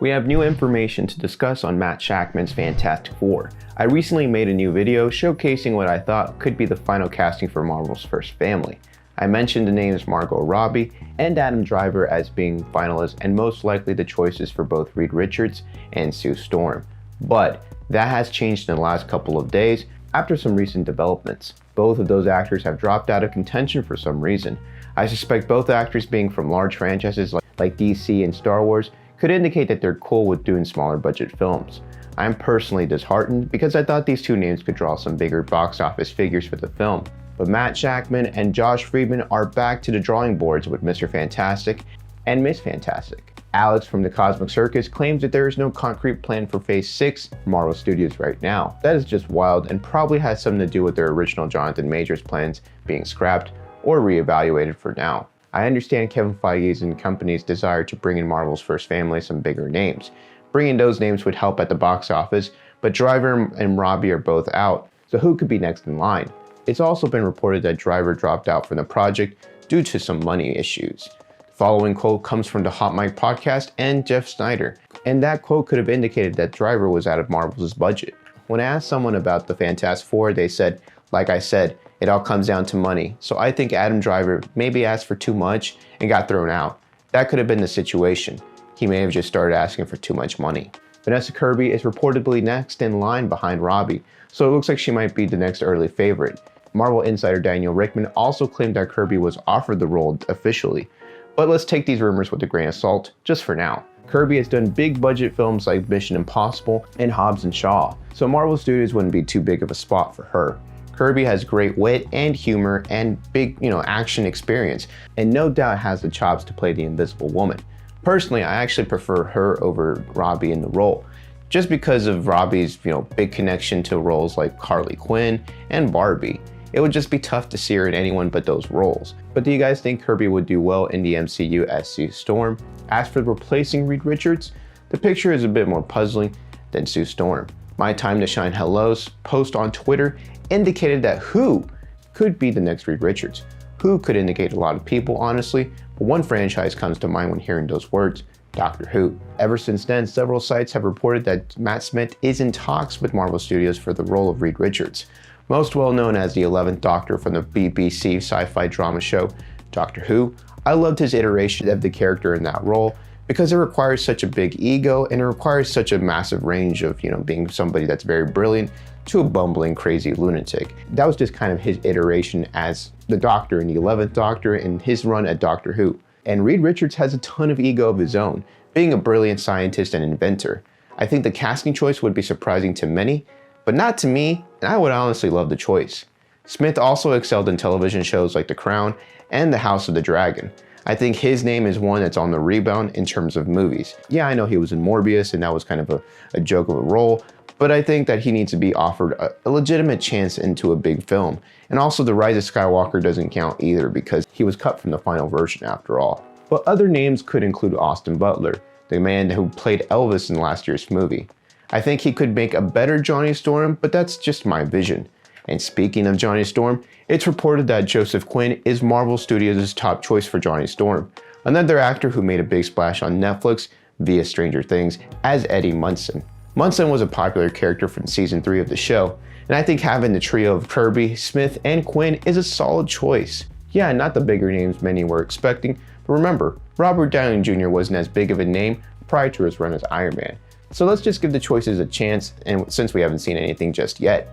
We have new information to discuss on Matt Shakman's Fantastic Four. I recently made a new video showcasing what I thought could be the final casting for Marvel's first family. I mentioned the names Margot Robbie and Adam Driver as being finalists and most likely the choices for both Reed Richards and Sue Storm. But that has changed in the last couple of days after some recent developments. Both of those actors have dropped out of contention for some reason. I suspect both actors being from large franchises like DC and Star Wars could indicate that they're cool with doing smaller budget films. I'm personally disheartened because I thought these two names could draw some bigger box office figures for the film. But Matt Shakman and Josh Friedman are back to the drawing boards with Mr. Fantastic and Miss Fantastic. Alex from the Cosmic Circus claims that there is no concrete plan for Phase 6 for Marvel Studios right now. That is just wild and probably has something to do with their original Jonathan Majors plans being scrapped or reevaluated for now. I understand Kevin Feige's and company's desire to bring in Marvel's first family some bigger names. Bringing those names would help at the box office, but Driver and Robbie are both out, so who could be next in line? It's also been reported that Driver dropped out from the project due to some money issues. The following quote comes from the Hot Mic podcast and Jeff Snyder, and that quote could have indicated that Driver was out of Marvel's budget. When I asked someone about the Fantastic Four, they said, like I said, it all comes down to money. So I think Adam Driver maybe asked for too much and got thrown out. That could have been the situation. He may have just started asking for too much money. Vanessa Kirby is reportedly next in line behind Robbie, so it looks like she might be the next early favorite. Marvel insider Daniel Rickman also claimed that Kirby was offered the role officially. But let's take these rumors with a grain of salt, just for now. Kirby has done big budget films like Mission Impossible and Hobbs and Shaw, so Marvel Studios wouldn't be too big of a spot for her. Kirby has great wit and humor and big, action experience, and no doubt has the chops to play the Invisible Woman. Personally, I actually prefer her over Robbie in the role, just because of Robbie's, big connection to roles like Harley Quinn and Barbie. It would just be tough to see her in anyone but those roles. But do you guys think Kirby would do well in the MCU as Sue Storm? As for replacing Reed Richards, the picture is a bit more puzzling than Sue Storm. My Time to Shine Hello's post on Twitter indicated that Who could be the next Reed Richards. Who could indicate a lot of people, honestly, but one franchise comes to mind when hearing those words, Doctor Who. Ever since then, several sites have reported that Matt Smith is in talks with Marvel Studios for the role of Reed Richards. Most well known as the 11th Doctor from the BBC sci-fi drama show, Doctor Who, I loved his iteration of the character in that role because it requires such a big ego and it requires such a massive range of, being somebody that's very brilliant to a bumbling, crazy lunatic. That was just kind of his iteration as the Doctor in the 11th Doctor and his run at Doctor Who. And Reed Richards has a ton of ego of his own, being a brilliant scientist and inventor. I think the casting choice would be surprising to many, but not to me, and I would honestly love the choice. Smith also excelled in television shows like The Crown and The House of the Dragon. I think his name is one that's on the rebound in terms of movies. Yeah, I know he was in Morbius and that was kind of a joke of a role, but I think that he needs to be offered a legitimate chance into a big film. And also The Rise of Skywalker doesn't count either because he was cut from the final version after all. But other names could include Austin Butler, the man who played Elvis in last year's movie. I think he could make a better Johnny Storm, but that's just my vision. And speaking of Johnny Storm, it's reported that Joseph Quinn is Marvel Studios' top choice for Johnny Storm, another actor who made a big splash on Netflix via Stranger Things as Eddie Munson. Munson was a popular character from season 3 of the show, and I think having the trio of Kirby, Smith, and Quinn is a solid choice. Yeah, not the bigger names many were expecting, but remember, Robert Downey Jr. wasn't as big of a name prior to his run as Iron Man. So let's just give the choices a chance, and since we haven't seen anything just yet.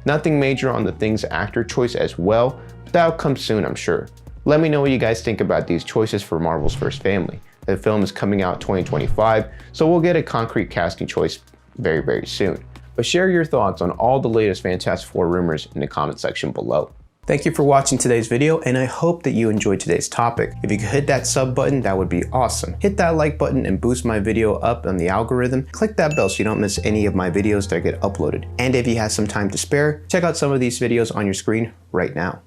Nothing major on the Things actor choice as well, but that'll come soon, I'm sure. Let me know what you guys think about these choices for Marvel's first family. The film is coming out 2025, so we'll get a concrete casting choice very, very soon. But share your thoughts on all the latest Fantastic Four rumors in the comment section below. Thank you for watching today's video, and I hope that you enjoyed today's topic. If you could hit that sub button, that would be awesome. Hit that like button and boost my video up on the algorithm. Click that bell so you don't miss any of my videos that get uploaded. And if you have some time to spare, check out some of these videos on your screen right now.